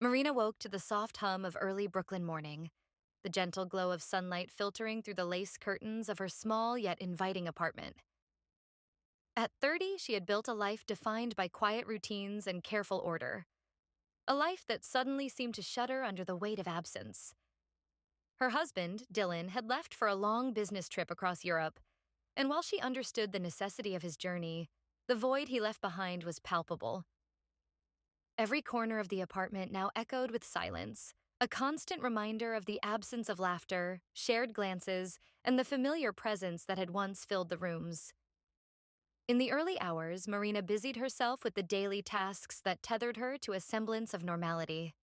Marina woke to the soft hum of early Brooklyn morning, the gentle glow of sunlight filtering through the lace curtains of her small yet inviting apartment. At 30, she had built a life defined by quiet routines and careful order, a life that suddenly seemed to shudder under the weight of absence. Her husband, Dylan, had left for a long business trip across Europe, and while she understood the necessity of his journey, the void he left behind was palpable. Every corner of the apartment now echoed with silence, a constant reminder of the absence of laughter, shared glances, and the familiar presence that had once filled the rooms. In the early hours, Marina busied herself with the daily tasks that tethered her to a semblance of normality.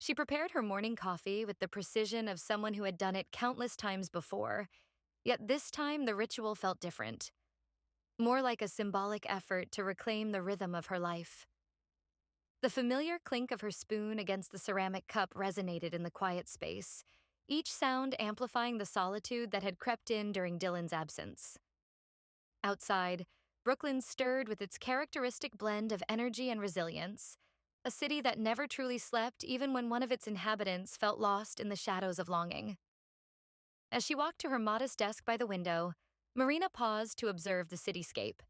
She prepared her morning coffee with the precision of someone who had done it countless times before, yet this time the ritual felt different, more like a symbolic effort to reclaim the rhythm of her life. The familiar clink of her spoon against the ceramic cup resonated in the quiet space, each sound amplifying the solitude that had crept in during Dylan's absence. Outside, Brooklyn stirred with its characteristic blend of energy and resilience, a city that never truly slept even when one of its inhabitants felt lost in the shadows of longing. As she walked to her modest desk by the window, Marina paused to observe the cityscape.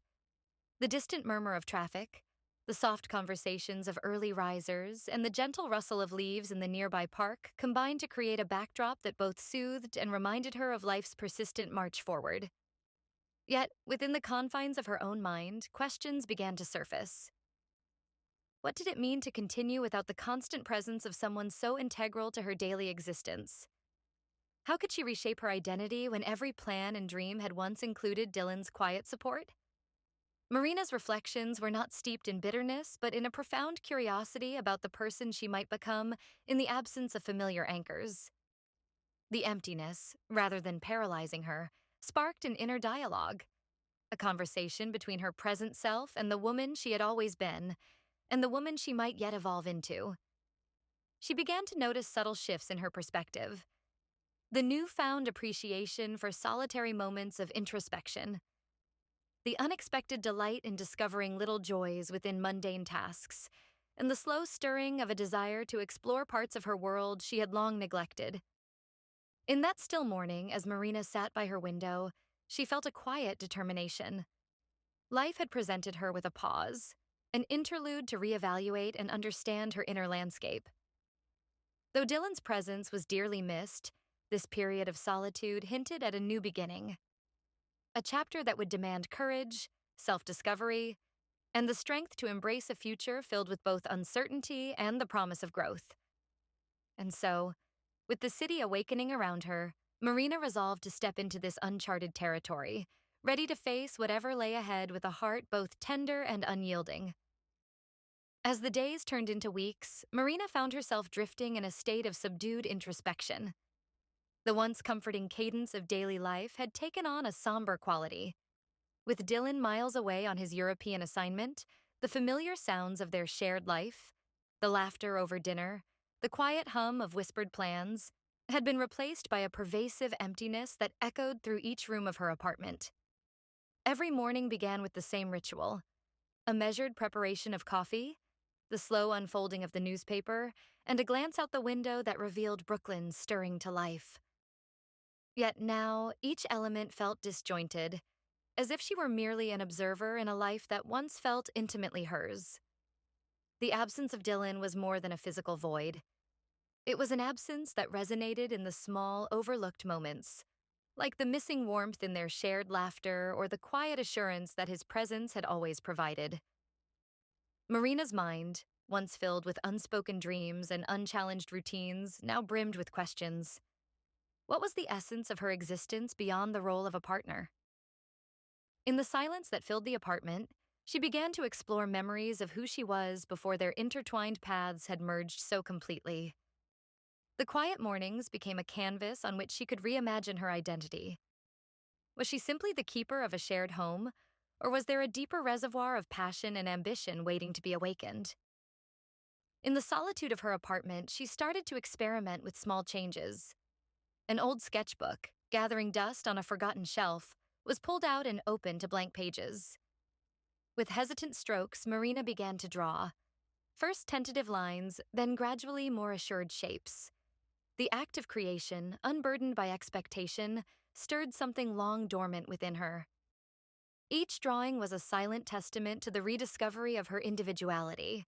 The distant murmur of traffic, the soft conversations of early risers, and the gentle rustle of leaves in the nearby park combined to create a backdrop that both soothed and reminded her of life's persistent march forward. Yet, within the confines of her own mind, questions began to surface. What did it mean to continue without the constant presence of someone so integral to her daily existence? How could she reshape her identity when every plan and dream had once included Dylan's quiet support? Marina's reflections were not steeped in bitterness, but in a profound curiosity about the person she might become in the absence of familiar anchors. The emptiness, rather than paralyzing her, sparked an inner dialogue, a conversation between her present self and the woman she had always been, and the woman she might yet evolve into. She began to notice subtle shifts in her perspective, the newfound appreciation for solitary moments of introspection, the unexpected delight in discovering little joys within mundane tasks, and the slow stirring of a desire to explore parts of her world she had long neglected. In that still morning, as Marina sat by her window, she felt a quiet determination. Life had presented her with a pause, an interlude to reevaluate and understand her inner landscape. Though Dylan's presence was dearly missed, this period of solitude hinted at a new beginning, a chapter that would demand courage, self-discovery, and the strength to embrace a future filled with both uncertainty and the promise of growth. And so, with the city awakening around her, Marina resolved to step into this uncharted territory, ready to face whatever lay ahead with a heart both tender and unyielding. As the days turned into weeks, Marina found herself drifting in a state of subdued introspection. The once comforting cadence of daily life had taken on a somber quality. With Dylan miles away on his European assignment, the familiar sounds of their shared life, the laughter over dinner, the quiet hum of whispered plans, had been replaced by a pervasive emptiness that echoed through each room of her apartment. Every morning began with the same ritual, a measured preparation of coffee, the slow unfolding of the newspaper, and a glance out the window that revealed Brooklyn stirring to life. Yet now, each element felt disjointed, as if she were merely an observer in a life that once felt intimately hers. The absence of Dylan was more than a physical void. It was an absence that resonated in the small, overlooked moments, like the missing warmth in their shared laughter or the quiet assurance that his presence had always provided. Marina's mind, once filled with unspoken dreams and unchallenged routines, now brimmed with questions. What was the essence of her existence beyond the role of a partner? In the silence that filled the apartment, she began to explore memories of who she was before their intertwined paths had merged so completely. The quiet mornings became a canvas on which she could reimagine her identity. Was she simply the keeper of a shared home, or was there a deeper reservoir of passion and ambition waiting to be awakened? In the solitude of her apartment, she started to experiment with small changes. An old sketchbook, gathering dust on a forgotten shelf, was pulled out and opened to blank pages. With hesitant strokes, Marina began to draw, First tentative lines, then gradually more assured shapes. The act of creation, unburdened by expectation, stirred something long dormant within her. Each drawing was a silent testament to the rediscovery of her individuality,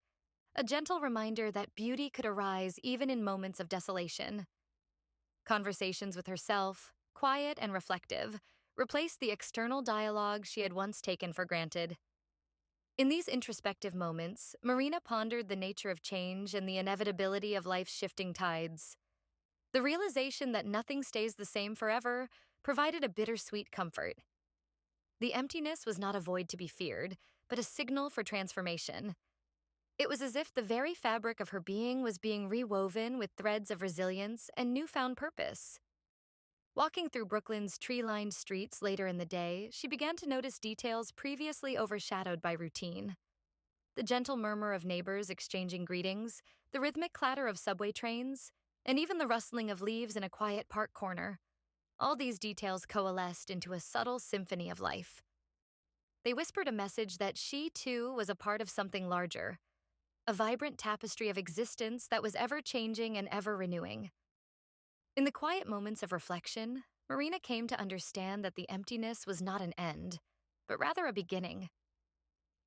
a gentle reminder that beauty could arise even in moments of desolation. Conversations with herself, quiet and reflective, replaced the external dialogue she had once taken for granted. In these introspective moments, Marina pondered the nature of change and the inevitability of life's shifting tides. The realization that nothing stays the same forever provided a bittersweet comfort. The emptiness was not a void to be feared, but a signal for transformation. It was as if the very fabric of her being was being rewoven with threads of resilience and newfound purpose. Walking through Brooklyn's tree-lined streets later in the day, she began to notice details previously overshadowed by routine. The gentle murmur of neighbors exchanging greetings, the rhythmic clatter of subway trains, and even the rustling of leaves in a quiet park corner. All these details coalesced into a subtle symphony of life. They whispered a message that she, too, was a part of something larger, a vibrant tapestry of existence that was ever-changing and ever-renewing. In the quiet moments of reflection, Marina came to understand that the emptiness was not an end, but rather a beginning.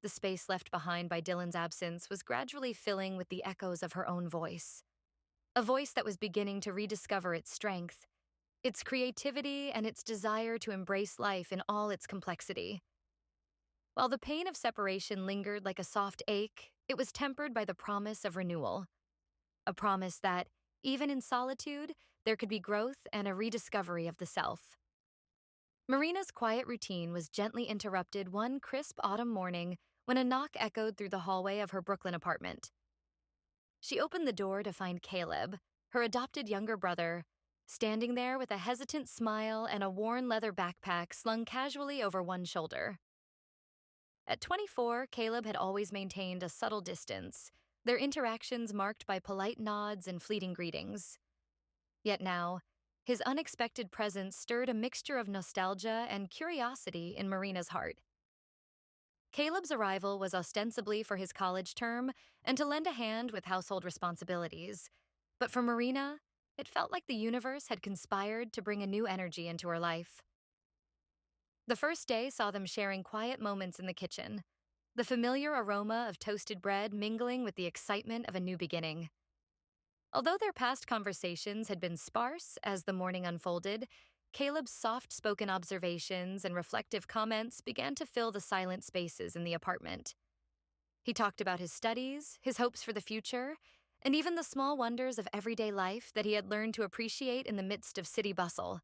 The space left behind by Dylan's absence was gradually filling with the echoes of her own voice, a voice that was beginning to rediscover its strength, its creativity, and its desire to embrace life in all its complexity. While the pain of separation lingered like a soft ache, it was tempered by the promise of renewal, a promise that, even in solitude, there could be growth and a rediscovery of the self. Marina's quiet routine was gently interrupted one crisp autumn morning when a knock echoed through the hallway of her Brooklyn apartment. She opened the door to find Caleb, her adopted younger brother, standing there with a hesitant smile and a worn leather backpack slung casually over one shoulder. At 24, Caleb had always maintained a subtle distance, their interactions marked by polite nods and fleeting greetings. Yet now, his unexpected presence stirred a mixture of nostalgia and curiosity in Marina's heart. Caleb's arrival was ostensibly for his college term and to lend a hand with household responsibilities, but for Marina, it felt like the universe had conspired to bring a new energy into her life. The first day saw them sharing quiet moments in the kitchen, the familiar aroma of toasted bread mingling with the excitement of a new beginning. Although their past conversations had been sparse as the morning unfolded, Caleb's soft-spoken observations and reflective comments began to fill the silent spaces in the apartment. He talked about his studies, his hopes for the future, and even the small wonders of everyday life that he had learned to appreciate in the midst of city bustle.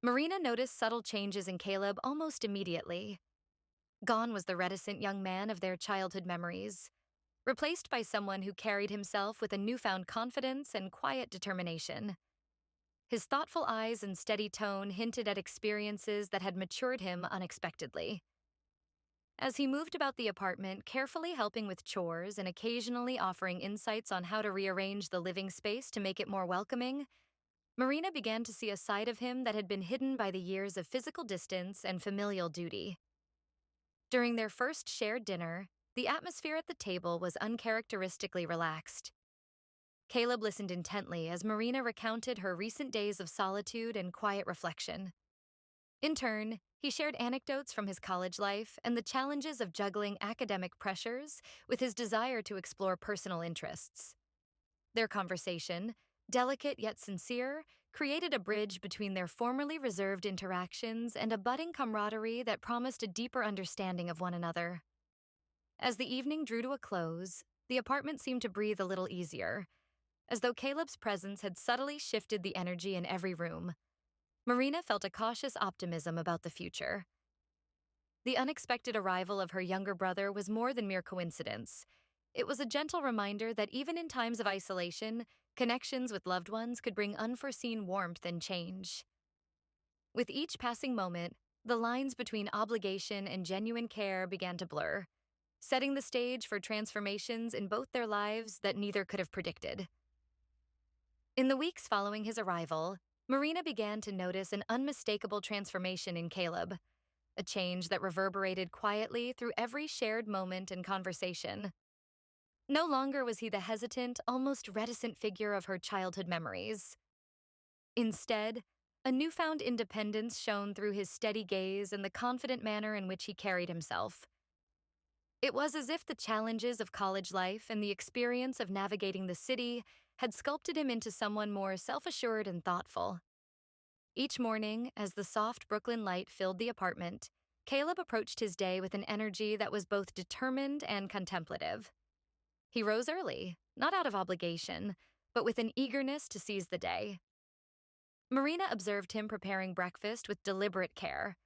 Marina noticed subtle changes in Caleb almost immediately. Gone was the reticent young man of their childhood memories, replaced by someone who carried himself with a newfound confidence and quiet determination. His thoughtful eyes and steady tone hinted at experiences that had matured him unexpectedly. As he moved about the apartment, carefully helping with chores and occasionally offering insights on how to rearrange the living space to make it more welcoming, Marina began to see a side of him that had been hidden by the years of physical distance and familial duty. During their first shared dinner, the atmosphere at the table was uncharacteristically relaxed. Caleb listened intently as Marina recounted her recent days of solitude and quiet reflection. In turn, he shared anecdotes from his college life and the challenges of juggling academic pressures with his desire to explore personal interests. Their conversation, delicate yet sincere, created a bridge between their formerly reserved interactions and a budding camaraderie that promised a deeper understanding of one another. As the evening drew to a close, the apartment seemed to breathe a little easier, as though Caleb's presence had subtly shifted the energy in every room. Marina felt a cautious optimism about the future. The unexpected arrival of her younger brother was more than mere coincidence. It was a gentle reminder that even in times of isolation, connections with loved ones could bring unforeseen warmth and change. With each passing moment, the lines between obligation and genuine care began to blur, setting the stage for transformations in both their lives that neither could have predicted. In the weeks following his arrival, Marina began to notice an unmistakable transformation in Caleb, a change that reverberated quietly through every shared moment and conversation. No longer was he the hesitant, almost reticent figure of her childhood memories. Instead, a newfound independence shone through his steady gaze and the confident manner in which he carried himself. It was as if the challenges of college life and the experience of navigating the city had sculpted him into someone more self-assured and thoughtful. Each morning, as the soft Brooklyn light filled the apartment, Caleb approached his day with an energy that was both determined and contemplative. He rose early, not out of obligation, but with an eagerness to seize the day. Marina observed him preparing breakfast with deliberate care,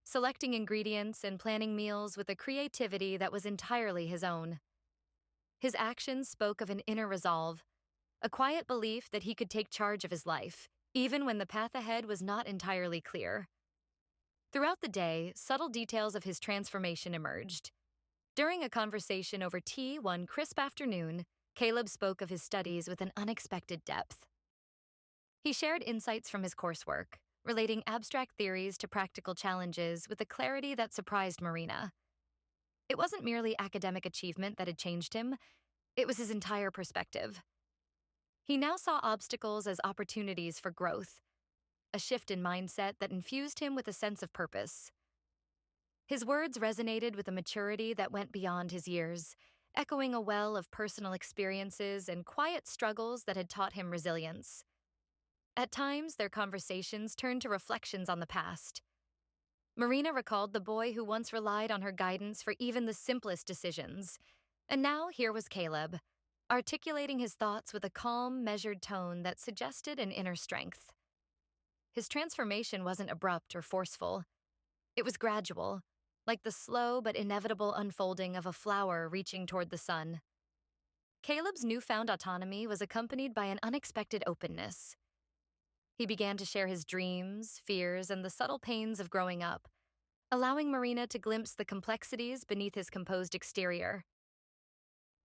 selecting ingredients and planning meals with a creativity that was entirely his own. His actions spoke of an inner resolve, a quiet belief that he could take charge of his life, even when the path ahead was not entirely clear. Throughout the day, subtle details of his transformation emerged. During a conversation over tea one crisp afternoon, Caleb spoke of his studies with an unexpected depth. He shared insights from his coursework, relating abstract theories to practical challenges with a clarity that surprised Marina. It wasn't merely academic achievement that had changed him, it was his entire perspective. He now saw obstacles as opportunities for growth, a shift in mindset that infused him with a sense of purpose. His words resonated with a maturity that went beyond his years, echoing a well of personal experiences and quiet struggles that had taught him resilience. At times, their conversations turned to reflections on the past. Marina recalled the boy who once relied on her guidance for even the simplest decisions. And now here was Caleb, articulating his thoughts with a calm, measured tone that suggested an inner strength. His transformation wasn't abrupt or forceful. It was gradual, like the slow but inevitable unfolding of a flower reaching toward the sun. Caleb's newfound autonomy was accompanied by an unexpected openness. He began to share his dreams, fears, and the subtle pains of growing up, allowing Marina to glimpse the complexities beneath his composed exterior.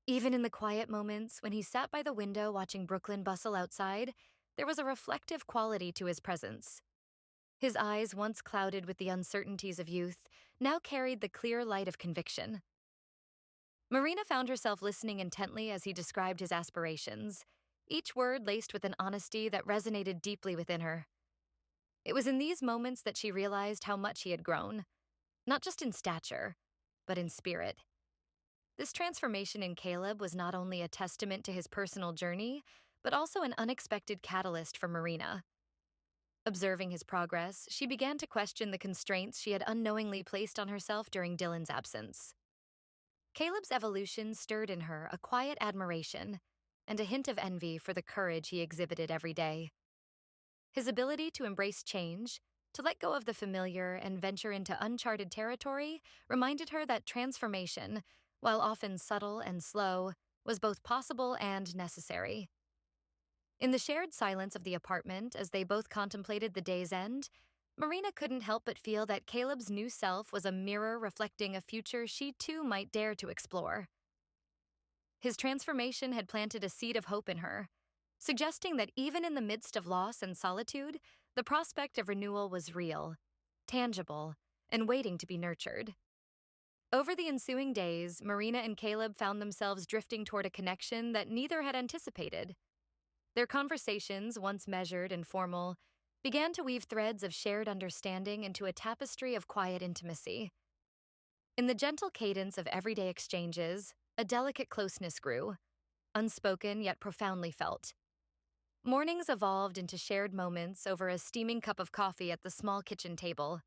Even in the quiet moments when he sat by the window watching Brooklyn bustle outside, there was a reflective quality to his presence. His eyes, once clouded with the uncertainties of youth, now carried the clear light of conviction. Marina found herself listening intently as he described his aspirations, each word laced with an honesty that resonated deeply within her. It was in these moments that she realized how much he had grown, not just in stature, but in spirit. This transformation in Caleb was not only a testament to his personal journey, but also an unexpected catalyst for Marina. Observing his progress, she began to question the constraints she had unknowingly placed on herself during Dylan's absence. Caleb's evolution stirred in her a quiet admiration and a hint of envy for the courage he exhibited every day. His ability to embrace change, to let go of the familiar and venture into uncharted territory, reminded her that transformation, while often subtle and slow, was both possible and necessary. In the shared silence of the apartment as they both contemplated the day's end, Marina couldn't help but feel that Caleb's new self was a mirror reflecting a future she too might dare to explore. His transformation had planted a seed of hope in her, suggesting that even in the midst of loss and solitude, the prospect of renewal was real, tangible, and waiting to be nurtured. Over the ensuing days, Marina and Caleb found themselves drifting toward a connection that neither had anticipated. Their conversations, once measured and formal, began to weave threads of shared understanding into a tapestry of quiet intimacy. In the gentle cadence of everyday exchanges, a delicate closeness grew, unspoken yet profoundly felt. Mornings evolved into shared moments over a steaming cup of coffee at the small kitchen table.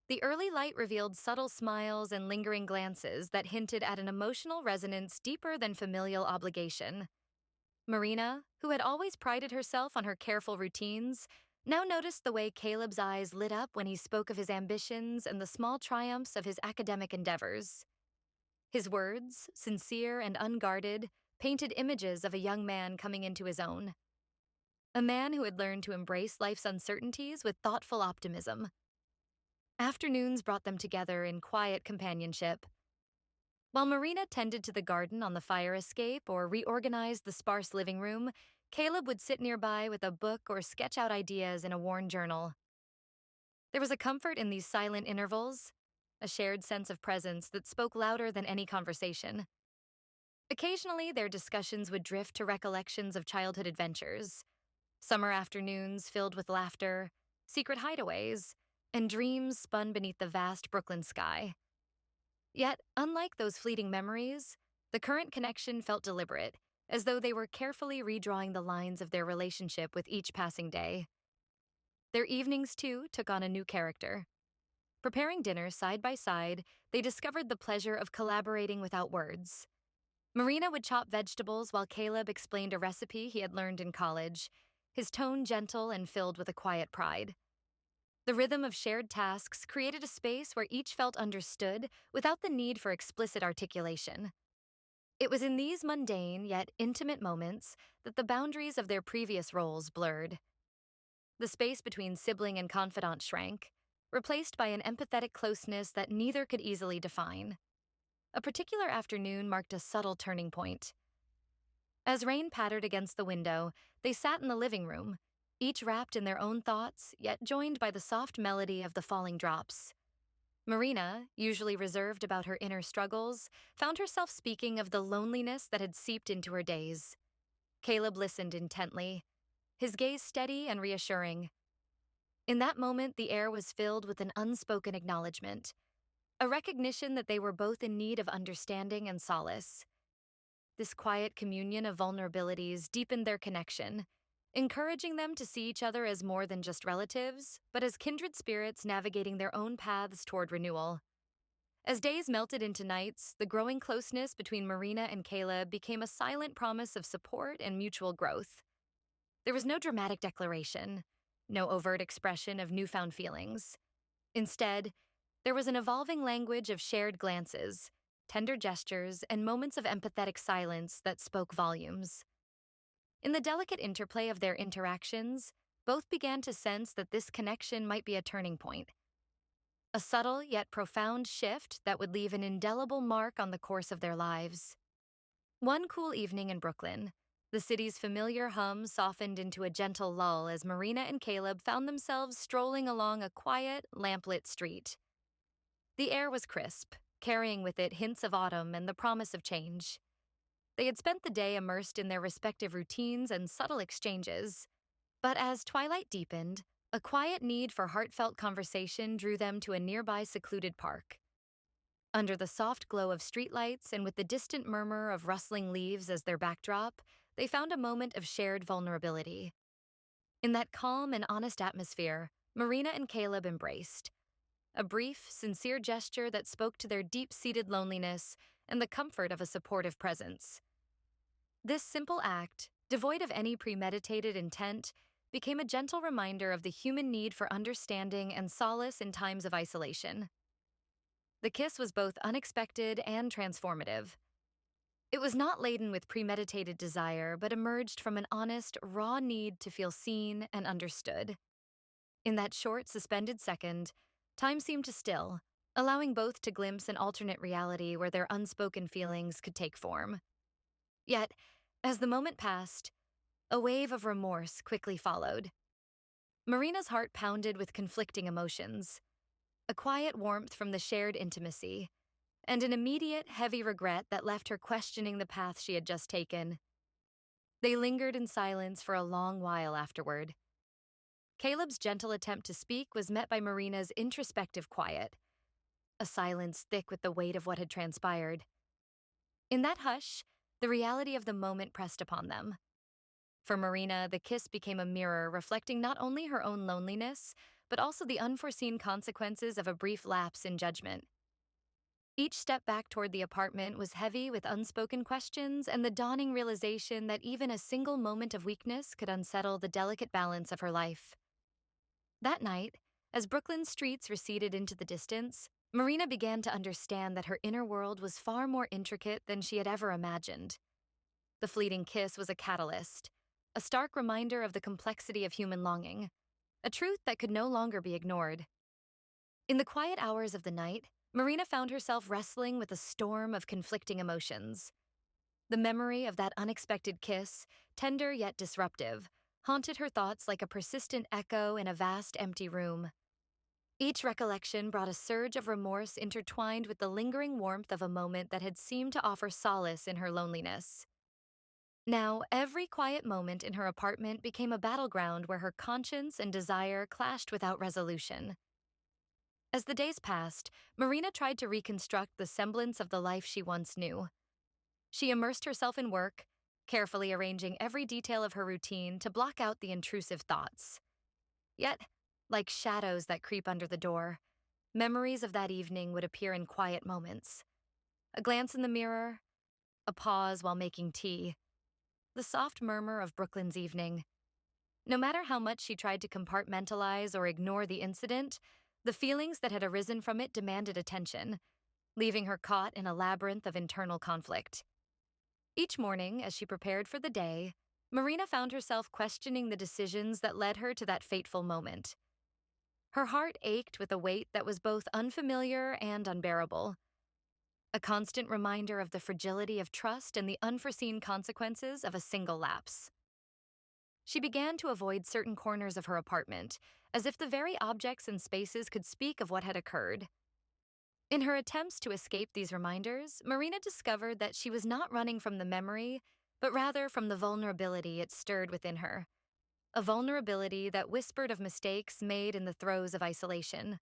The early light revealed subtle smiles and lingering glances that hinted at an emotional resonance deeper than familial obligation. Marina, who had always prided herself on her careful routines, now noticed the way Caleb's eyes lit up when he spoke of his ambitions and the small triumphs of his academic endeavors. His words, sincere and unguarded, painted images of a young man coming into his own. A man who had learned to embrace life's uncertainties with thoughtful optimism. Afternoons brought them together in quiet companionship. While Marina tended to the garden on the fire escape or reorganized the sparse living room, Caleb would sit nearby with a book or sketch out ideas in a worn journal. There was a comfort in these silent intervals, a shared sense of presence that spoke louder than any conversation. Occasionally, their discussions would drift to recollections of childhood adventures, summer afternoons filled with laughter, secret hideaways, and dreams spun beneath the vast Brooklyn sky. Yet, unlike those fleeting memories, the current connection felt deliberate, as though they were carefully redrawing the lines of their relationship with each passing day. Their evenings, too, took on a new character. Preparing dinner side by side, they discovered the pleasure of collaborating without words. Marina would chop vegetables while Caleb explained a recipe he had learned in college, his tone gentle and filled with a quiet pride. The rhythm of shared tasks created a space where each felt understood without the need for explicit articulation. It was in these mundane yet intimate moments that the boundaries of their previous roles blurred. The space between sibling and confidant shrank, replaced by an empathetic closeness that neither could easily define. A particular afternoon marked a subtle turning point. As rain pattered against the window, they sat in the living room, each wrapped in their own thoughts, yet joined by the soft melody of the falling drops. Marina, usually reserved about her inner struggles, found herself speaking of the loneliness that had seeped into her days. Caleb listened intently, his gaze steady and reassuring. In that moment, the air was filled with an unspoken acknowledgement, a recognition that they were both in need of understanding and solace. This quiet communion of vulnerabilities deepened their connection, encouraging them to see each other as more than just relatives, but as kindred spirits navigating their own paths toward renewal. As days melted into nights, the growing closeness between Marina and Caleb became a silent promise of support and mutual growth. There was no dramatic declaration, no overt expression of newfound feelings. Instead, there was an evolving language of shared glances, tender gestures, and moments of empathetic silence that spoke volumes. In the delicate interplay of their interactions, both began to sense that this connection might be a turning point. A subtle yet profound shift that would leave an indelible mark on the course of their lives. One cool evening in Brooklyn, the city's familiar hum softened into a gentle lull as Marina and Caleb found themselves strolling along a quiet, lamplit street. The air was crisp, carrying with it hints of autumn and the promise of change. They had spent the day immersed in their respective routines and subtle exchanges, but as twilight deepened, a quiet need for heartfelt conversation drew them to a nearby secluded park. Under the soft glow of streetlights and with the distant murmur of rustling leaves as their backdrop, they found a moment of shared vulnerability. In that calm and honest atmosphere, Marina and Caleb embraced. A brief, sincere gesture that spoke to their deep-seated loneliness and the comfort of a supportive presence. This simple act, devoid of any premeditated intent, became a gentle reminder of the human need for understanding and solace in times of isolation. The kiss was both unexpected and transformative. It was not laden with premeditated desire, but emerged from an honest, raw need to feel seen and understood. In that short, suspended second, time seemed to still, allowing both to glimpse an alternate reality where their unspoken feelings could take form. Yet, as the moment passed, a wave of remorse quickly followed. Marina's heart pounded with conflicting emotions, a quiet warmth from the shared intimacy, and an immediate, heavy regret that left her questioning the path she had just taken. They lingered in silence for a long while afterward. Caleb's gentle attempt to speak was met by Marina's introspective quiet, a silence thick with the weight of what had transpired. In that hush, the reality of the moment pressed upon them. For Marina, the kiss became a mirror reflecting not only her own loneliness, but also the unforeseen consequences of a brief lapse in judgment. Each step back toward the apartment was heavy with unspoken questions and the dawning realization that even a single moment of weakness could unsettle the delicate balance of her life. That night, as Brooklyn's streets receded into the distance, Marina began to understand that her inner world was far more intricate than she had ever imagined. The fleeting kiss was a catalyst, a stark reminder of the complexity of human longing, a truth that could no longer be ignored. In the quiet hours of the night, Marina found herself wrestling with a storm of conflicting emotions. The memory of that unexpected kiss, tender yet disruptive, haunted her thoughts like a persistent echo in a vast empty room. Each recollection brought a surge of remorse intertwined with the lingering warmth of a moment that had seemed to offer solace in her loneliness. Now, every quiet moment in her apartment became a battleground where her conscience and desire clashed without resolution. As the days passed, Marina tried to reconstruct the semblance of the life she once knew. She immersed herself in work, carefully arranging every detail of her routine to block out the intrusive thoughts. Yet, like shadows that creep under the door, memories of that evening would appear in quiet moments. A glance in the mirror, a pause while making tea, the soft murmur of Brooklyn's evening. No matter how much she tried to compartmentalize or ignore the incident, the feelings that had arisen from it demanded attention, leaving her caught in a labyrinth of internal conflict. Each morning, as she prepared for the day, Marina found herself questioning the decisions that led her to that fateful moment. Her heart ached with a weight that was both unfamiliar and unbearable, a constant reminder of the fragility of trust and the unforeseen consequences of a single lapse. She began to avoid certain corners of her apartment, as if the very objects and spaces could speak of what had occurred. In her attempts to escape these reminders, Marina discovered that she was not running from the memory, but rather from the vulnerability it stirred within her. A vulnerability that whispered of mistakes made in the throes of isolation.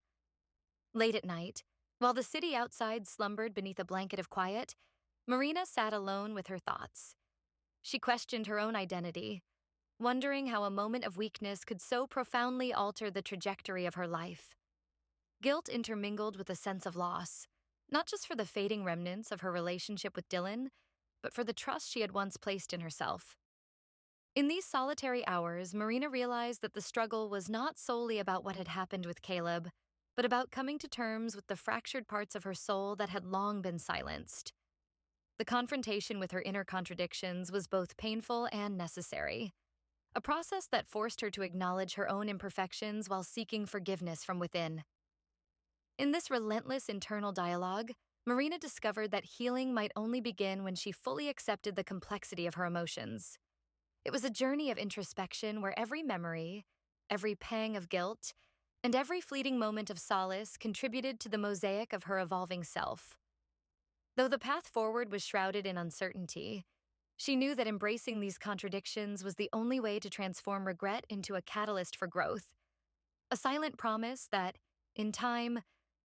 Late at night, while the city outside slumbered beneath a blanket of quiet, Marina sat alone with her thoughts. She questioned her own identity, wondering how a moment of weakness could so profoundly alter the trajectory of her life. Guilt intermingled with a sense of loss, not just for the fading remnants of her relationship with Dylan, but for the trust she had once placed in herself. In these solitary hours, Marina realized that the struggle was not solely about what had happened with Caleb, but about coming to terms with the fractured parts of her soul that had long been silenced. The confrontation with her inner contradictions was both painful and necessary, a process that forced her to acknowledge her own imperfections while seeking forgiveness from within. In this relentless internal dialogue, Marina discovered that healing might only begin when she fully accepted the complexity of her emotions. It was a journey of introspection where every memory, every pang of guilt, and every fleeting moment of solace contributed to the mosaic of her evolving self. Though the path forward was shrouded in uncertainty, she knew that embracing these contradictions was the only way to transform regret into a catalyst for growth, a silent promise that, in time,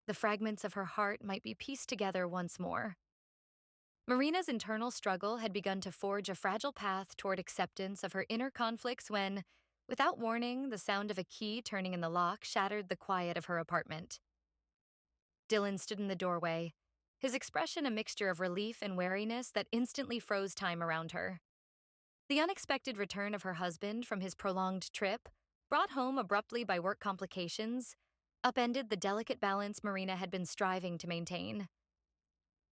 the fragments of her heart might be pieced together once more. Marina's internal struggle had begun to forge a fragile path toward acceptance of her inner conflicts when, without warning, the sound of a key turning in the lock shattered the quiet of her apartment. Dylan stood in the doorway, his expression a mixture of relief and wariness that instantly froze time around her. The unexpected return of her husband from his prolonged trip, brought home abruptly by work complications, upended the delicate balance Marina had been striving to maintain.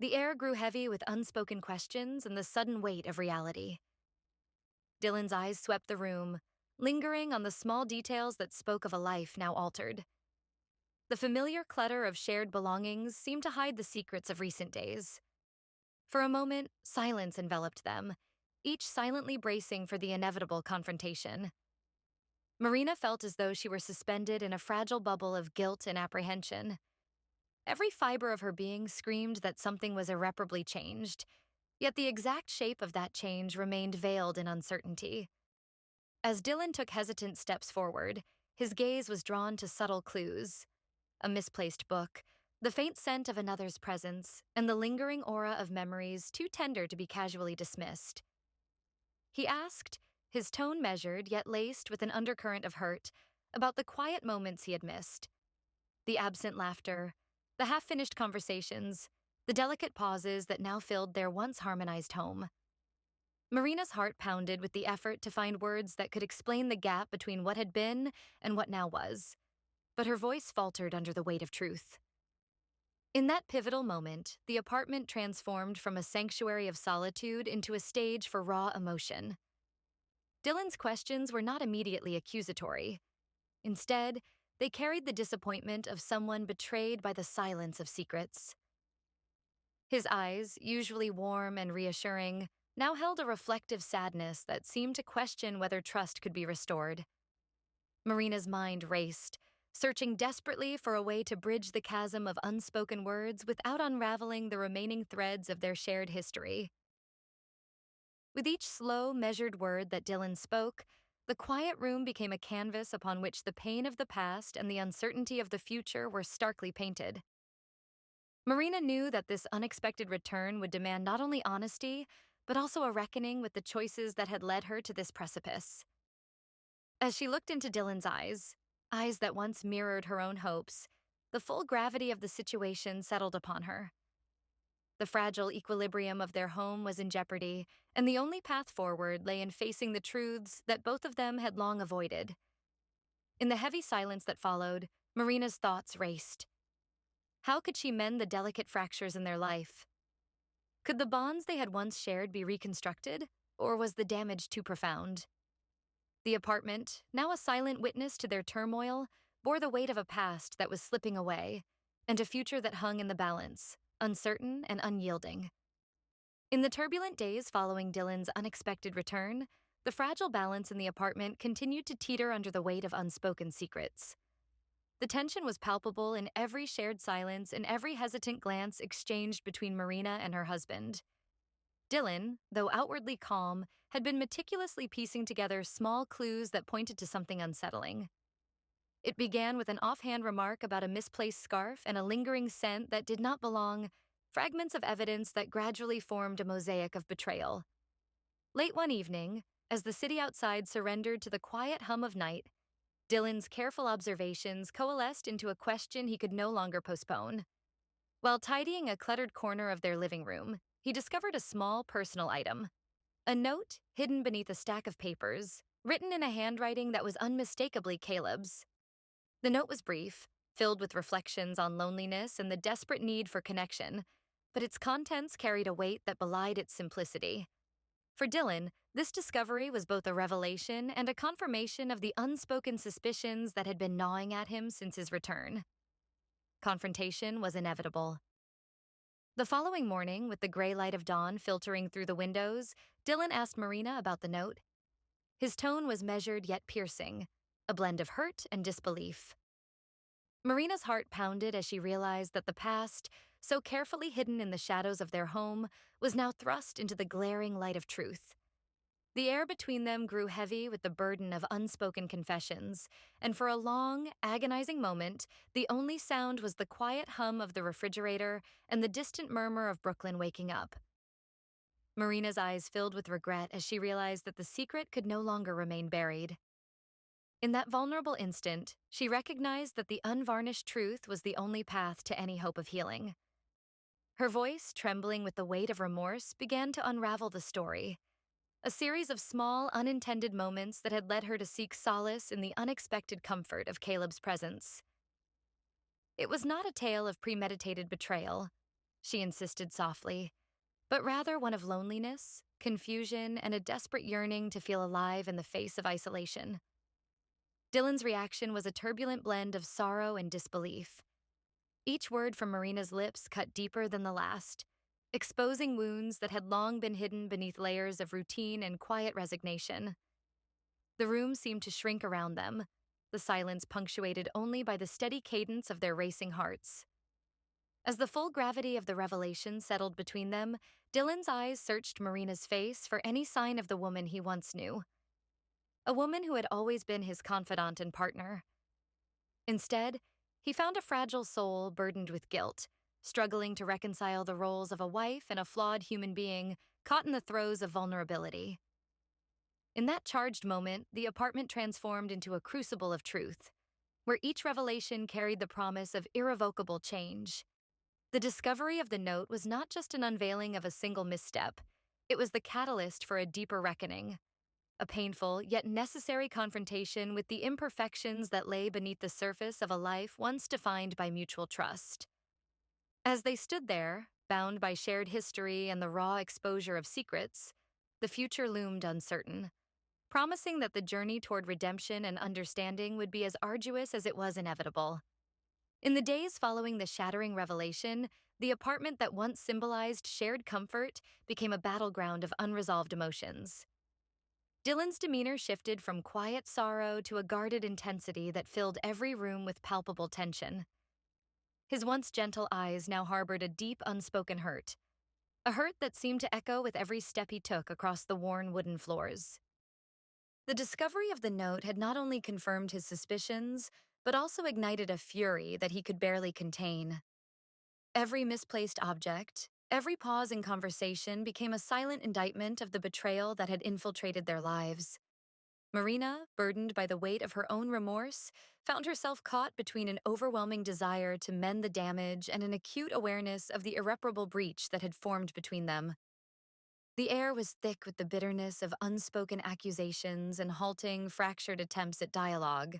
The air grew heavy with unspoken questions and the sudden weight of reality. Dylan's eyes swept the room, lingering on the small details that spoke of a life now altered. The familiar clutter of shared belongings seemed to hide the secrets of recent days. For a moment, silence enveloped them, each silently bracing for the inevitable confrontation. Marina felt as though she were suspended in a fragile bubble of guilt and apprehension. Every fiber of her being screamed that something was irreparably changed, yet the exact shape of that change remained veiled in uncertainty. As Dylan took hesitant steps forward, his gaze was drawn to subtle clues: a misplaced book, the faint scent of another's presence, and the lingering aura of memories too tender to be casually dismissed. He asked, his tone measured yet laced with an undercurrent of hurt, about the quiet moments he had missed. The absent laughter, the half-finished conversations, the delicate pauses that now filled their once harmonized home. Marina's heart pounded with the effort to find words that could explain the gap between what had been and what now was, but her voice faltered under the weight of truth. In that pivotal moment, the apartment transformed from a sanctuary of solitude into a stage for raw emotion. Dylan's questions were not immediately accusatory. Instead, they carried the disappointment of someone betrayed by the silence of secrets. His eyes, usually warm and reassuring, now held a reflective sadness that seemed to question whether trust could be restored. Marina's mind raced, searching desperately for a way to bridge the chasm of unspoken words without unraveling the remaining threads of their shared history. With each slow, measured word that Dylan spoke, the quiet room became a canvas upon which the pain of the past and the uncertainty of the future were starkly painted. Marina knew that this unexpected return would demand not only honesty, but also a reckoning with the choices that had led her to this precipice. As she looked into Dylan's eyes, eyes that once mirrored her own hopes, the full gravity of the situation settled upon her. The fragile equilibrium of their home was in jeopardy, and the only path forward lay in facing the truths that both of them had long avoided. In the heavy silence that followed, Marina's thoughts raced. How could she mend the delicate fractures in their life? Could the bonds they had once shared be reconstructed, or was the damage too profound? The apartment, now a silent witness to their turmoil, bore the weight of a past that was slipping away, and a future that hung in the balance, uncertain and unyielding. In the turbulent days following Dylan's unexpected return, the fragile balance in the apartment continued to teeter under the weight of unspoken secrets. The tension was palpable in every shared silence and every hesitant glance exchanged between Marina and her husband. Dylan, though outwardly calm, had been meticulously piecing together small clues that pointed to something unsettling. It began with an offhand remark about a misplaced scarf and a lingering scent that did not belong, fragments of evidence that gradually formed a mosaic of betrayal. Late one evening, as the city outside surrendered to the quiet hum of night, Dylan's careful observations coalesced into a question he could no longer postpone. While tidying a cluttered corner of their living room, he discovered a small personal item. A note hidden beneath a stack of papers, written in a handwriting that was unmistakably Caleb's. The note was brief, filled with reflections on loneliness and the desperate need for connection, but its contents carried a weight that belied its simplicity. For Dylan, this discovery was both a revelation and a confirmation of the unspoken suspicions that had been gnawing at him since his return. Confrontation was inevitable. The following morning, with the gray light of dawn filtering through the windows, Dylan asked Marina about the note. His tone was measured yet piercing, a blend of hurt and disbelief. Marina's heart pounded as she realized that the past, so carefully hidden in the shadows of their home, was now thrust into the glaring light of truth. The air between them grew heavy with the burden of unspoken confessions, and for a long, agonizing moment, the only sound was the quiet hum of the refrigerator and the distant murmur of Brooklyn waking up. Marina's eyes filled with regret as she realized that the secret could no longer remain buried. In that vulnerable instant, she recognized that the unvarnished truth was the only path to any hope of healing. Her voice, trembling with the weight of remorse, began to unravel the story. A series of small, unintended moments that had led her to seek solace in the unexpected comfort of Caleb's presence. It was not a tale of premeditated betrayal, she insisted softly, but rather one of loneliness, confusion, and a desperate yearning to feel alive in the face of isolation. Dylan's reaction was a turbulent blend of sorrow and disbelief. Each word from Marina's lips cut deeper than the last, exposing wounds that had long been hidden beneath layers of routine and quiet resignation. The room seemed to shrink around them, the silence punctuated only by the steady cadence of their racing hearts. As the full gravity of the revelation settled between them, Dylan's eyes searched Marina's face for any sign of the woman he once knew. A woman who had always been his confidant and partner. Instead, he found a fragile soul burdened with guilt, struggling to reconcile the roles of a wife and a flawed human being caught in the throes of vulnerability. In that charged moment, the apartment transformed into a crucible of truth, where each revelation carried the promise of irrevocable change. The discovery of the note was not just an unveiling of a single misstep, it was the catalyst for a deeper reckoning, a painful yet necessary confrontation with the imperfections that lay beneath the surface of a life once defined by mutual trust. As they stood there, bound by shared history and the raw exposure of secrets, the future loomed uncertain, promising that the journey toward redemption and understanding would be as arduous as it was inevitable. In the days following the shattering revelation, the apartment that once symbolized shared comfort became a battleground of unresolved emotions. Dylan's demeanor shifted from quiet sorrow to a guarded intensity that filled every room with palpable tension. His once gentle eyes now harbored a deep, unspoken hurt, a hurt that seemed to echo with every step he took across the worn wooden floors. The discovery of the note had not only confirmed his suspicions, but also ignited a fury that he could barely contain. Every misplaced object, every pause in conversation became a silent indictment of the betrayal that had infiltrated their lives. Marina, burdened by the weight of her own remorse, found herself caught between an overwhelming desire to mend the damage and an acute awareness of the irreparable breach that had formed between them. The air was thick with the bitterness of unspoken accusations and halting, fractured attempts at dialogue.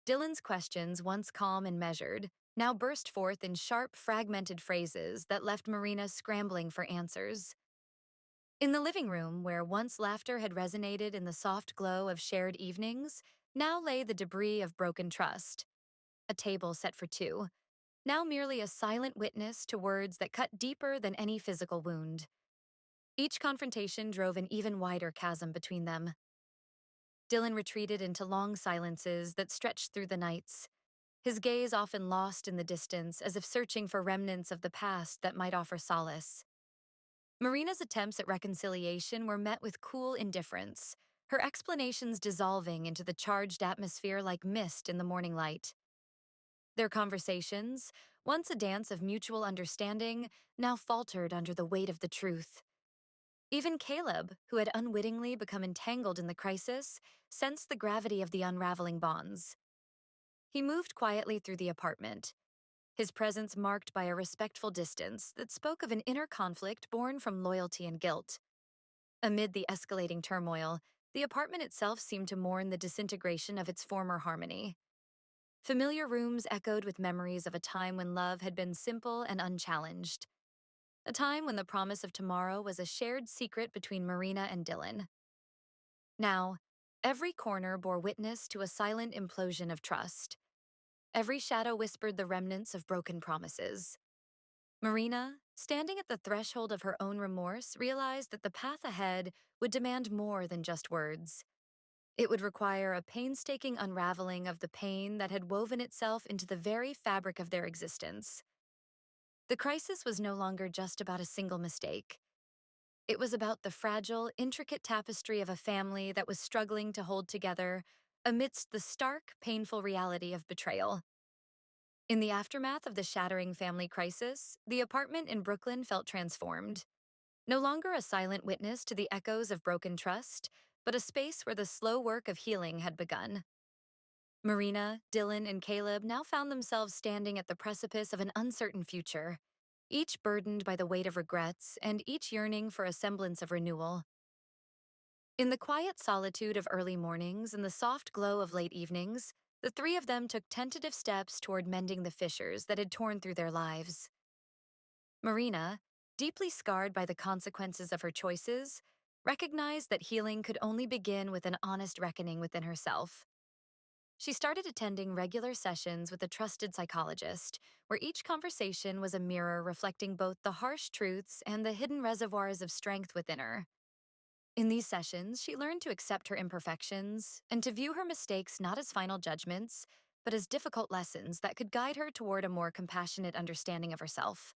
Dylan's questions, once calm and measured, now burst forth in sharp, fragmented phrases that left Marina scrambling for answers. In the living room, where once laughter had resonated in the soft glow of shared evenings, now lay the debris of broken trust. A table set for two, now merely a silent witness to words that cut deeper than any physical wound. Each confrontation drove an even wider chasm between them. Dylan retreated into long silences that stretched through the nights, his gaze often lost in the distance as if searching for remnants of the past that might offer solace. Marina's attempts at reconciliation were met with cool indifference, her explanations dissolving into the charged atmosphere like mist in the morning light. Their conversations, once a dance of mutual understanding, now faltered under the weight of the truth. Even Caleb, who had unwittingly become entangled in the crisis, sensed the gravity of the unraveling bonds. He moved quietly through the apartment, his presence marked by a respectful distance that spoke of an inner conflict born from loyalty and guilt. Amid the escalating turmoil, the apartment itself seemed to mourn the disintegration of its former harmony. Familiar rooms echoed with memories of a time when love had been simple and unchallenged. A time when the promise of tomorrow was a shared secret between Marina and Dylan. Now, every corner bore witness to a silent implosion of trust. Every shadow whispered the remnants of broken promises. Marina, standing at the threshold of her own remorse, realized that the path ahead would demand more than just words. It would require a painstaking unraveling of the pain that had woven itself into the very fabric of their existence. The crisis was no longer just about a single mistake. It was about the fragile, intricate tapestry of a family that was struggling to hold together amidst the stark, painful reality of betrayal. In the aftermath of the shattering family crisis, the apartment in Brooklyn felt transformed. No longer a silent witness to the echoes of broken trust, but a space where the slow work of healing had begun. Marina, Dylan, and Caleb now found themselves standing at the precipice of an uncertain future, each burdened by the weight of regrets and each yearning for a semblance of renewal. In the quiet solitude of early mornings and the soft glow of late evenings, the three of them took tentative steps toward mending the fissures that had torn through their lives. Marina, deeply scarred by the consequences of her choices, recognized that healing could only begin with an honest reckoning within herself. She started attending regular sessions with a trusted psychologist, where each conversation was a mirror reflecting both the harsh truths and the hidden reservoirs of strength within her. In these sessions, she learned to accept her imperfections and to view her mistakes not as final judgments, but as difficult lessons that could guide her toward a more compassionate understanding of herself.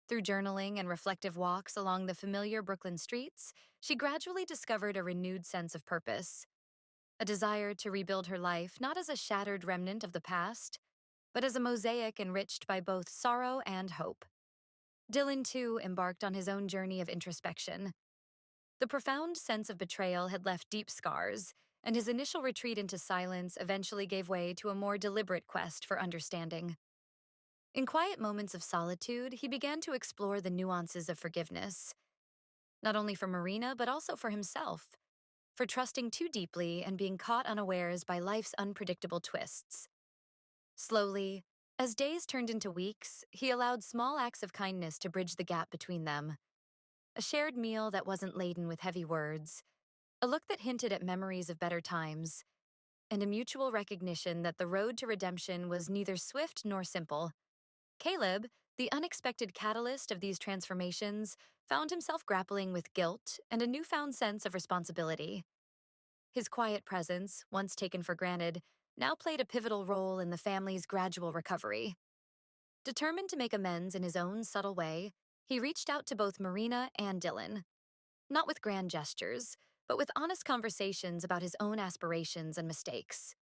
Through journaling and reflective walks along the familiar Brooklyn streets, she gradually discovered a renewed sense of purpose, a desire to rebuild her life not as a shattered remnant of the past, but as a mosaic enriched by both sorrow and hope. Dylan, too, embarked on his own journey of introspection. The profound sense of betrayal had left deep scars, and his initial retreat into silence eventually gave way to a more deliberate quest for understanding. In quiet moments of solitude, he began to explore the nuances of forgiveness, not only for Marina, but also for himself, for trusting too deeply and being caught unawares by life's unpredictable twists. Slowly, as days turned into weeks, he allowed small acts of kindness to bridge the gap between them. A shared meal that wasn't laden with heavy words, a look that hinted at memories of better times, and a mutual recognition that the road to redemption was neither swift nor simple. Caleb, The unexpected catalyst of these transformations found himself grappling with guilt and a newfound sense of responsibility. His quiet presence, once taken for granted, now played a pivotal role in the family's gradual recovery. Determined to make amends in his own subtle way, he reached out to both Marina and Dylan, not with grand gestures, but with honest conversations about his own aspirations and mistakes.